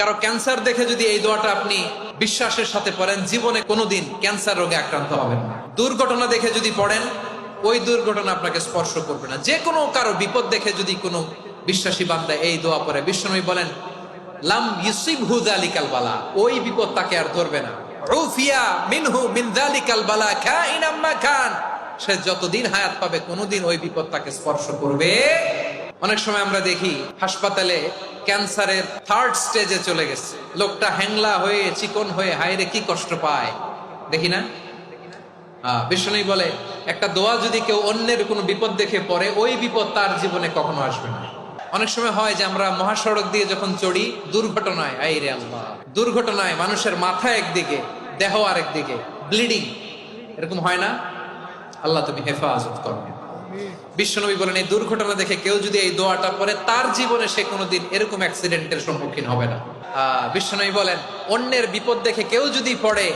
কারো ক্যান্সার দেখে যদি এই দোয়াটা আপনি বিশ্বাসের সাথে পড়েন, জীবনে কোনোদিন ক্যান্সার রোগে আক্রান্ত হবেন না। দুর্ঘটনা দেখে যদি পড়েন, ওই দুর্ঘটনা আপনাকে স্পর্শ করবে না। যে কোনো কারো বিপদ দেখে যদি কোনো বিশ্বাসী বান্দা এই দোয়া পড়ে, বিশ্বনবী বলেন লাম ইউসিবহু যালিকাল বালা, ওই বিপদ তাকে আর ধরবে না। উফিয়া মিনহু মিন যালিকাল বালা কাইনাম মা কান, সে যতদিন হায়াত পাবে কোনোদিন ওই বিপদ তাকে স্পর্শ করবে। অনেক সময় আমরা দেখি হাসপাতালে ক্যান্সারের 3rd স্টেজে চলে গেছে, লোকটা হ্যাংলা হয়ে চিকন হয়ে হায়রে কি কষ্ট পায়, দেখি না? বিষ্ণু বলে একটা দোয়া যদি কেউ অন্যের কোনো বিপদ দেখে পড়ে, ওই বিপদ তার জীবনে কখনো আসবে না। অনেক সময় হয় যে আমরা মহাসড়ক দিয়ে যখন চড়ি, দুর্ঘটনায়, আইরে আল্লাহ, দুর্ঘটনায় মানুষের মাথা একদিকে, দেহ আরেকদিকে, ব্লিডিং, এরকম হয় না? আল্লাহ তুমি হেফাজত করো। বিশ্বনবী বলেন এই দুর্ঘটনা দেখে কেউ যদি এই দোয়াটা পড়ে, তার জীবনে সে কোনোদিন এরকম অ্যাক্সিডেন্টের সম্মুখীন হবে না। বিশ্বনবী বলেন অন্যের বিপদ দেখে কেউ যদি পড়ে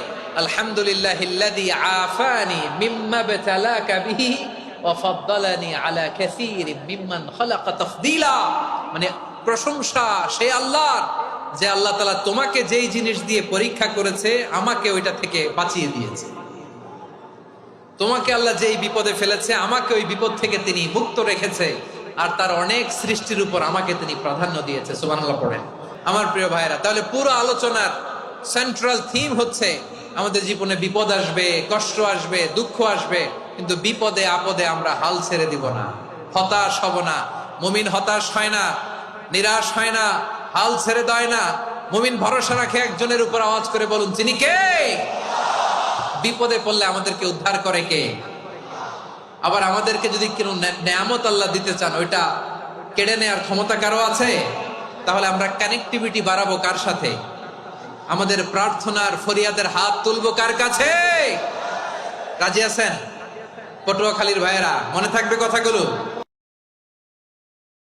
আলহামদুলিল্লাহিল্লাযী আফানি মিম্মা বাতালাকা বিহি ওয়া ফাদ্দালানি আলা কাসীরিম মিম্মান খালাকা তাফদীলা, মানে প্রশংসা সেই আল্লাহর, যে আল্লাহ তাআলা তোমাকে যেই জিনিস দিয়ে পরীক্ষা করেছে আমাকে ওইটা থেকে বাঁচিয়ে দিয়েছে। তোমাকে আল্লাহ যেই বিপদে ফেলেছে আমাকে ওই বিপদ থেকে তিনি মুক্ত রেখেছে, আর তার অনেক সৃষ্টির উপর আমাকে তিনি প্রাধান্য দিয়েছে। সুবহানাল্লাহ পড়েন। আমার প্রিয় ভাইরা, তাহলে পুরো আলোচনার সেন্ট্রাল থিম হচ্ছে আমাদের জীবনে বিপদ আসবে, কষ্ট আসবে, দুঃখ আসবে, কিন্তু বিপদে আপদে আমরা হাল ছেড়ে দিব না, হতাশ হব না। মুমিন হতাশ হয় না, নিরাশ হয় না, হাল ছেড়ে দেয় না। মুমিন ভরসা রাখে একজনের উপর। আওয়াজ করে বলুন তিনি কে? বিপদে পড়লে আমাদেরকে উদ্ধার করে কে? আবার আমাদেরকে যদি কোনো নেয়ামত আল্লাহ দিতে চান, ওইটা কেড়ে নেওয়ার ক্ষমতা কারো আছে? তাহলে আমরা কানেক্টিভিটি বাড়াবো কার সাথে? আমাদের প্রার্থনার ফরিয়াদের হাত তুলবো কার কাছে? রাজি আছেন? পটুয়াখালীর ভাইয়েরা, মনে থাকবে কথাগুলো?